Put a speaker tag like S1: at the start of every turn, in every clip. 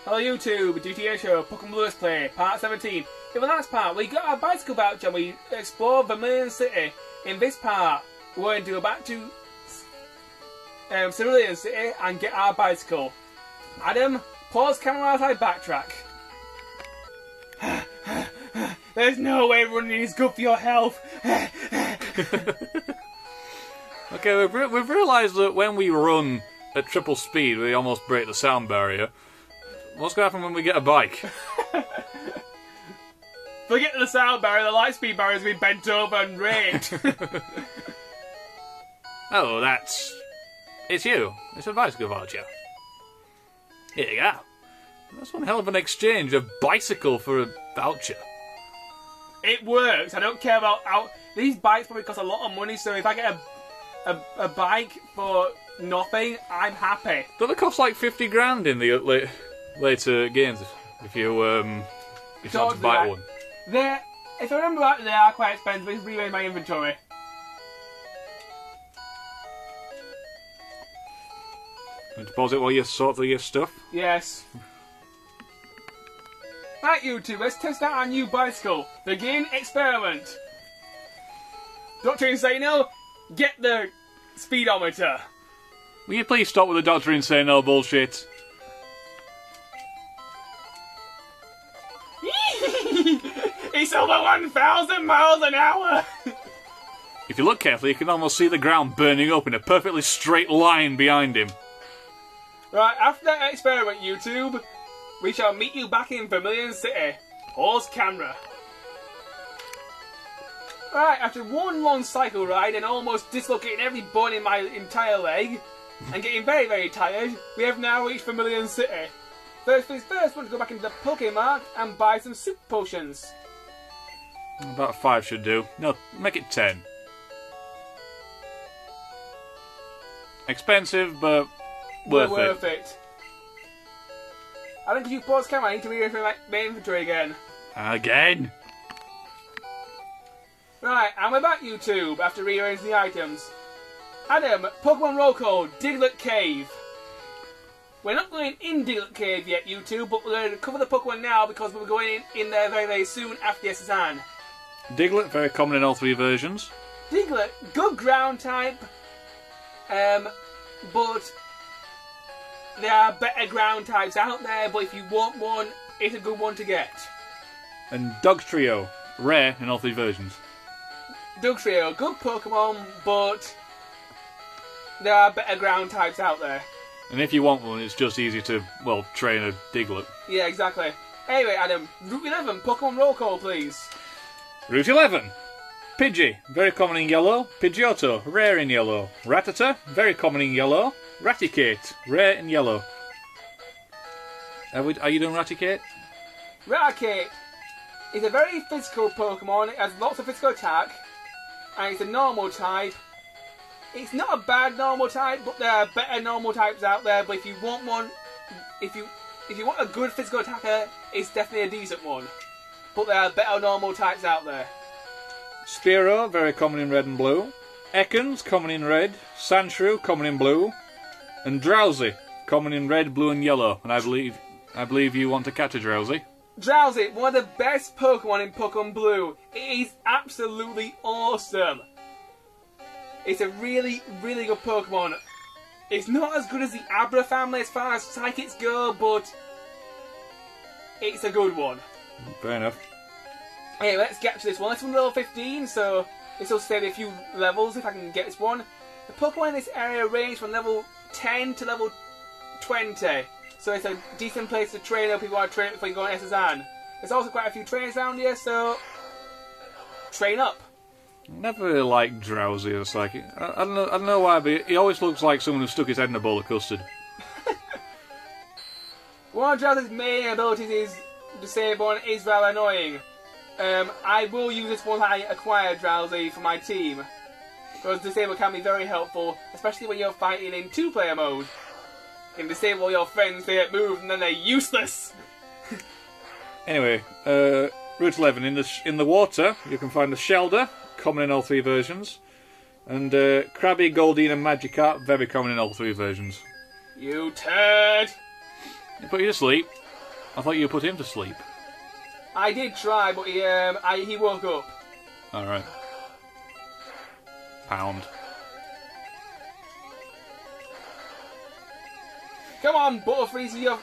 S1: Hello YouTube, Dbtgamer Show, Pokemon Blue Let's Play, Part 17. In the last part, we got our bicycle voucher and we explored Vermilion City. In this part, we're going to go back to Cerulean City and get our bicycle. Adam, pause camera as I backtrack. There's no way running is good for your health.
S2: Okay, we've realised that when we run at triple speed, we almost break the sound barrier. What's going to happen when we get a bike?
S1: Forget the sound barrier, the light speed barrier has been bent over and rigged.
S2: Oh, it's you. It's a bicycle voucher. Here you go. That's one hell of an exchange, a bicycle for a voucher.
S1: It works. I don't care about these bikes probably cost a lot of money, so if I get a bike for nothing, I'm happy.
S2: Don't they cost like 50 grand in the later games if you want to buy one?
S1: If I remember right, they are quite expensive. It's rearrange my inventory.
S2: And deposit while you sort through your stuff?
S1: Yes. Right, YouTube, let's test out our new bicycle. Begin experiment. Dr. Insano, get the speedometer.
S2: Will you please stop with the Dr. Insano bullshit?
S1: It's over 1,000 miles an hour!
S2: If you look carefully, you can almost see the ground burning up in a perfectly straight line behind him.
S1: Right, after that experiment, YouTube, we shall meet you back in Vermilion City. Pause camera. Right, after one long cycle ride and almost dislocating every bone in my entire leg, and getting very, very tired, we have now reached Vermilion City. First things first, we want to go back into the Pokemart and buy some super potions.
S2: About 5 should do. No, make it 10. Expensive, but worth
S1: it. I think if you pause camera, I need to rearrange my inventory again.
S2: Again?
S1: Right, and we're back, YouTube, after rearranging the items. Adam, Pokemon roll call, Diglett Cave. We're not going in Diglett Cave yet, YouTube, but we're going to cover the Pokemon now because we're going in there very, very soon after the SSN.
S2: Diglett, very common in all 3 versions.
S1: Diglett, good ground type, but there are better ground types out there, but if you want one, it's a good one to get.
S2: And Dugtrio, rare in all 3 versions.
S1: Dugtrio, good Pokemon, but there are better ground types out there.
S2: And if you want one, it's just easy to, well, train a Diglett.
S1: Yeah, exactly. Anyway, Adam, Route 11, Pokemon roll call, please.
S2: Route 11. Pidgey, very common in yellow. Pidgeotto, rare in yellow. Rattata, very common in yellow. Raticate, rare in yellow. Are you doing Raticate?
S1: Raticate is a very physical Pokemon. It has lots of physical attack, and it's a normal type. It's not a bad normal type, but there are better normal types out there. But if you want one, if you want a good physical attacker, it's definitely a decent one. But there are better normal types out there.
S2: Spearow, very common in red and blue. Ekans, common in red. Sandshrew, common in blue. And Drowsy, common in red, blue and yellow. And I believe you want to catch a Drowsy.
S1: Drowsy, one of the best Pokemon in Pokemon Blue. It is absolutely awesome. It's a really, really good Pokemon. It's not as good as the Abra family as far as Psychics go, but it's a good one.
S2: Fair enough.
S1: Anyway, let's get to this one. This one's level 15, so this will save a few levels if I can get this one. The Pokemon in this area range from level 10 to level 20, so it's a decent place to train up if you want to train up before you go on SSN. There's also quite a few trainers around here, so train up.
S2: Never really liked Drowsy as Psychic. I don't know why, but he always looks like someone who stuck his head in a bowl of custard.
S1: One of Drowsy's main abilities is Disable and is rather annoying. I will use this once I acquire Drowsy for my team, because Disable can be very helpful, especially when you're fighting in 2-player mode. You can disable your friends, they get moved, and then they're useless.
S2: Anyway, Route 11, in the water, you can find a Shelder, common in all 3 versions, and Krabby, Goldeen and Magikarp, very common in all 3 versions.
S1: You turd!
S2: They put you to sleep. I thought you put him to sleep.
S1: I did try, but he woke up.
S2: Alright. Pound.
S1: Come on, Butterfree,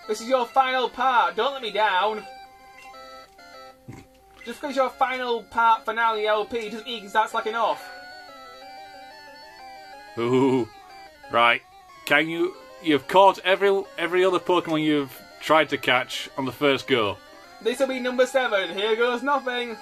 S1: this is your final part. Don't let me down. Just because your final part finale LP doesn't mean you can start slacking off.
S2: Ooh. Right. You've caught every other Pokemon you've tried to catch on the first go.
S1: This will be number 7. Here goes nothing.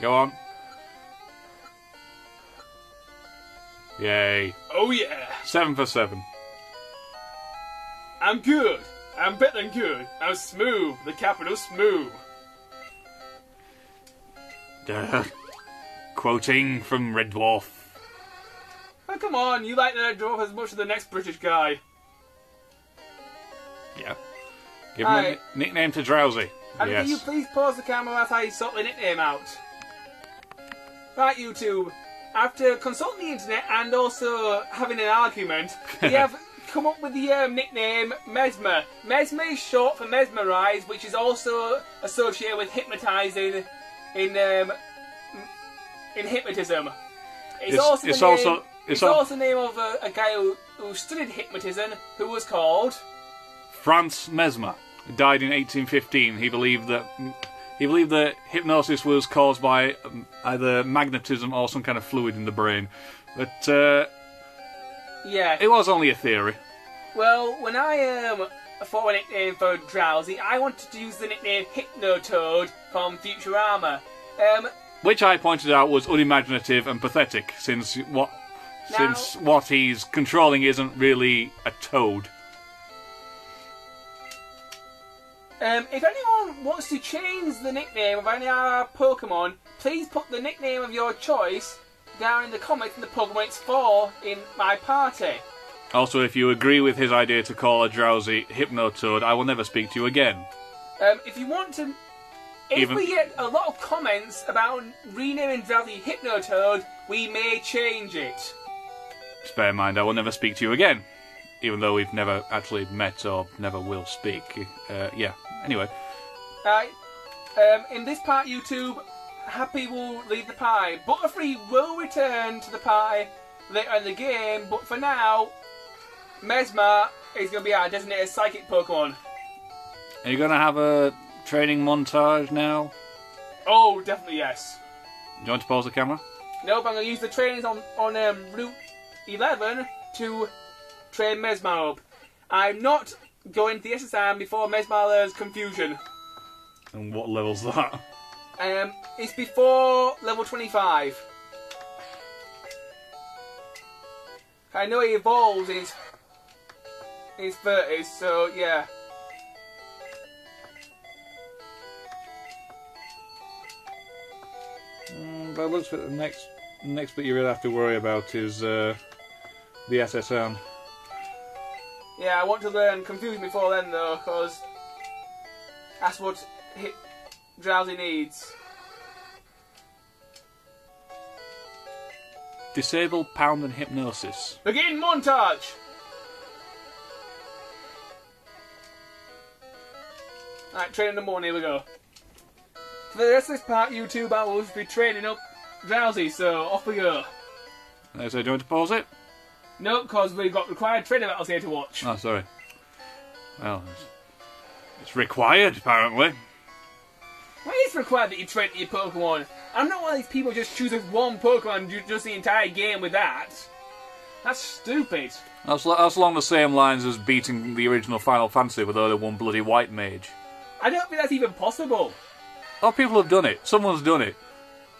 S2: Go on. Yay.
S1: Oh yeah.
S2: 7 for 7.
S1: I'm good. I'm better than good. I'm smooth. The capital smooth.
S2: Quoting from Red Dwarf.
S1: Oh, come on. You like the Red Dwarf as much as the next British guy.
S2: Yeah. Give him a nickname to Drowsy.
S1: And
S2: yes.
S1: can you please pause the camera as I sort the nickname out? Right, YouTube. After consulting the internet and also having an argument, we have come up with the nickname Mesmer. Mesmer is short for mesmerise, which is also associated with hypnotising in hypnotism. It's also the name of a guy who studied hypnotism, who was called
S2: Franz Mesmer. He died in 1815. He believed that hypnosis was caused by either magnetism or some kind of fluid in the brain. But
S1: yeah,
S2: it was only a theory.
S1: Well, when I thought of a nickname for Drowsy, I wanted to use the nickname Hypnotoad from Futurama.
S2: Which I pointed out was unimaginative and pathetic, since what he's controlling isn't really a toad.
S1: If anyone wants to change the nickname of any of our Pokemon, please put the nickname of your choice down in the comments in the Pokemon it's for in my party.
S2: Also, if you agree with his idea to call a Drowsy Hypnotoad, I will never speak to you again.
S1: If you want to... If we get a lot of comments about renaming Drowsy Hypnotoad, we may change it.
S2: Just bear in mind, I will never speak to you again. Even though we've never actually met or never will speak. Yeah, anyway.
S1: In this part, YouTube, Happy will leave the pie. Butterfree will return to the pie later in the game, but for now, Mesmer is going to be our designated psychic Pokemon.
S2: Are you going to have a training montage now?
S1: Oh, definitely yes.
S2: Do you want to pause the camera?
S1: Nope, I'm going to use the trainings on Route 11 to train Mesmer up. I'm not going to the SSM before Mesmer learns Confusion.
S2: And what level's that?
S1: It's before level 25. I know he evolves in his 30s, so yeah.
S2: But looks like the next bit you really have to worry about is the SSM.
S1: Yeah, I want to learn Confusion before then though, because that's what Drowsy needs.
S2: Disable, pound and hypnosis.
S1: Begin montage! Alright, training number 1, here we go. For the rest of this part, YouTube, I will be training up Drowsy, so off we go.
S2: So do you want to pause it?
S1: No, because we've got required training battles here to watch.
S2: Oh, sorry. Well, it's required, apparently.
S1: Why is it required that you train your Pokemon? I'm not one of these people who just chooses one Pokemon and do just the entire game with that. That's stupid.
S2: That's along the same lines as beating the original Final Fantasy with only one bloody white mage.
S1: I don't think that's even possible.
S2: Oh, people have done it. Someone's done it.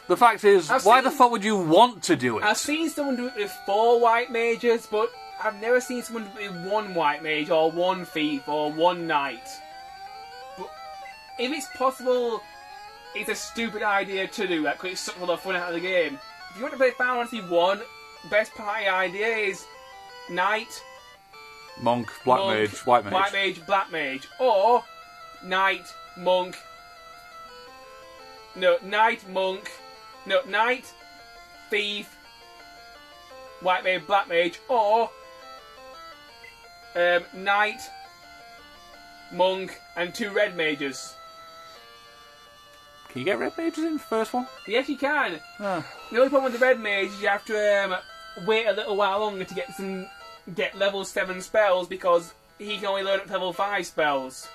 S2: The fact is, why the fuck would you want to do it?
S1: I've seen someone do it with 4 white mages, but I've never seen someone do it with 1 white mage, or 1 thief, or 1 knight. But if it's possible, it's a stupid idea to do that, because it sucks all the fun out of the game. If you want to play Final Fantasy 1, best party idea is knight,
S2: Monk, black mage, white mage.
S1: White mage, black mage. Or knight, monk. No, knight, monk. No, knight, thief, white mage, black mage, or knight, monk, and 2 red mages.
S2: Can you get red mages in the first one?
S1: Yes, you can.
S2: Oh.
S1: The only problem with the red mage is you have to wait a little while longer to get level 7 spells because he can only learn up to level 5 spells.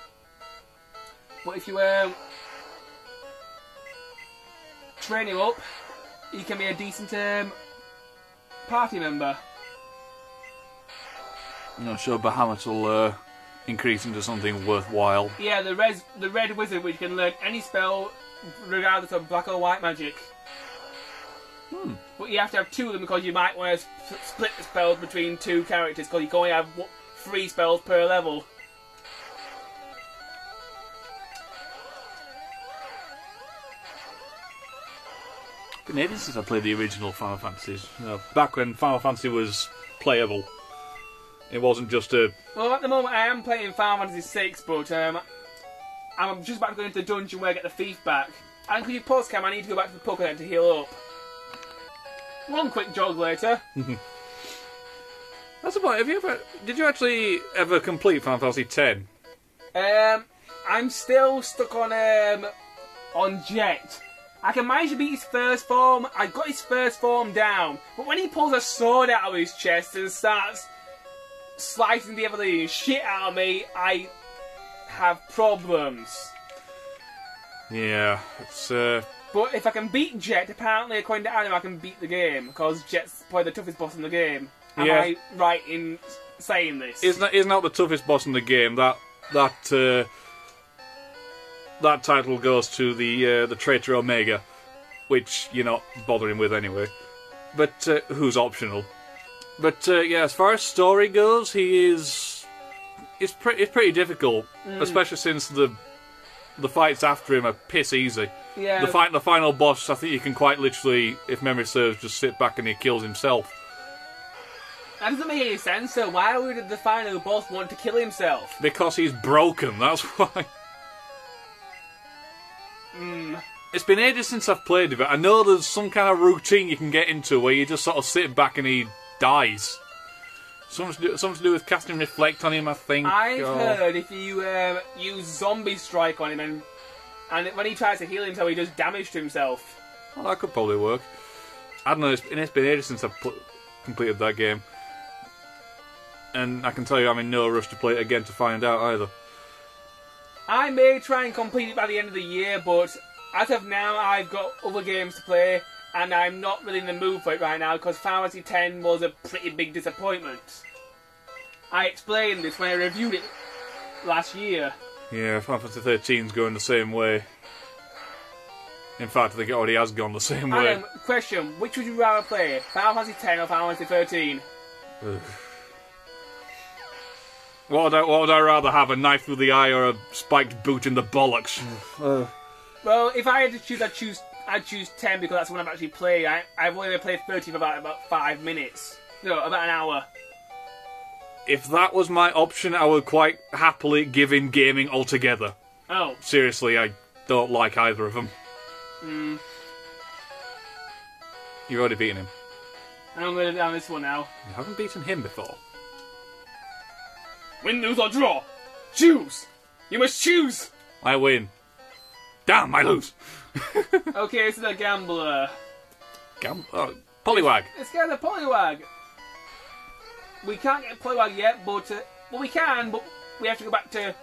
S1: But if you train him up, he can be a decent party member.
S2: I'm not sure Bahamut will increase into something worthwhile.
S1: Yeah, the red wizard, which can learn any spell regardless of black or white magic. But you have to have 2 of them because you might want to split the spells between 2 characters because you can only have 3 spells per level.
S2: It's been ages since I played the original Final Fantasies. Back when Final Fantasy was playable. It wasn't just a...
S1: Well, at the moment I am playing Final Fantasy 6, but I'm just about to go into the dungeon where I get the thief back. And because you pause cam, I need to go back to the Pokédex to heal up. One quick jog later.
S2: That's about it. Did you actually ever complete Final Fantasy X?
S1: I'm still stuck on Jet. I can manage to beat his first form. I got his first form down, but when he pulls a sword out of his chest and starts slicing the ever-living shit out of me, I have problems.
S2: Yeah, it's
S1: But if I can beat Jet, apparently according to Adam, I can beat the game because Jet's probably the toughest boss in the game. Am I right in saying this?
S2: Isn't that the toughest boss in the game? That title goes to the traitor Omega, which you're not bothering with anyway. But who's optional? But yeah, as far as story goes, it's pretty difficult, especially since the fights after him are piss easy.
S1: Yeah.
S2: The final boss, I think you can quite literally, if memory serves, just sit back and he kills himself.
S1: That doesn't make any sense. So why would the final boss want to kill himself?
S2: Because he's broken. That's why. It's been ages since I've played it, but I know there's some kind of routine you can get into where you just sort of sit back and he dies. Something to do with casting Reflect on him, I think.
S1: I've heard if you use Zombie Strike on him and when he tries to heal himself, he does damage to himself.
S2: Well, that could probably work. I don't know, it's been ages since I've completed that game. And I can tell you I'm in no rush to play it again to find out either.
S1: I may try and complete it by the end of the year, but as of now I've got other games to play and I'm not really in the mood for it right now because Final Fantasy X was a pretty big disappointment. I explained this when I reviewed it last year.
S2: Yeah, Final Fantasy 13's going the same way. In fact, I think it already has gone the same way.
S1: Adam, question, which would you rather play? Final Fantasy X or Final Fantasy 13?
S2: What would I rather have, a knife through the eye or a spiked boot in the bollocks?
S1: Well, if I had to choose, I'd choose 10 because that's the one I've actually played. I've only played 13 for about 5 minutes. No, about an hour.
S2: If that was my option, I would quite happily give in gaming altogether.
S1: Oh.
S2: Seriously, I don't like either of them. You've already beaten him.
S1: I'm going to down this one now.
S2: You haven't beaten him before.
S1: Win, lose, or draw. Choose. You must choose.
S2: I win. Damn, I lose.
S1: Okay, this is a gambler.
S2: Poliwag.
S1: Let's get the Poliwag. We can't get Poliwag yet, but well, we can, but we have to go back to.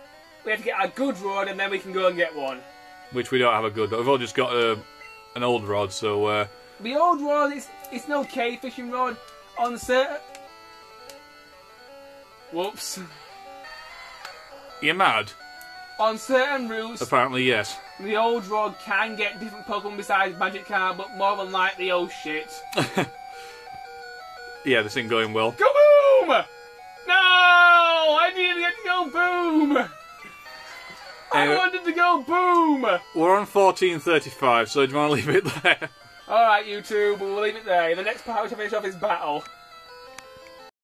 S1: We have to get a good rod, and then we can go and get one.
S2: Which we don't have a good. We've all just got an old rod, so.
S1: The old rod, it's an okay fishing rod on certain. Whoops.
S2: You're mad?
S1: On certain routes,
S2: Apparently, yes.
S1: the old rod can get different Pokemon besides Magikarp, but more than likely, oh shit.
S2: Yeah, this ain't going well.
S1: Go boom! No! I didn't get to go boom! I wanted to go boom!
S2: We're on 14:35, so do you want to leave it there?
S1: Alright, you two, but we'll leave it there. The next part to finish off is battle.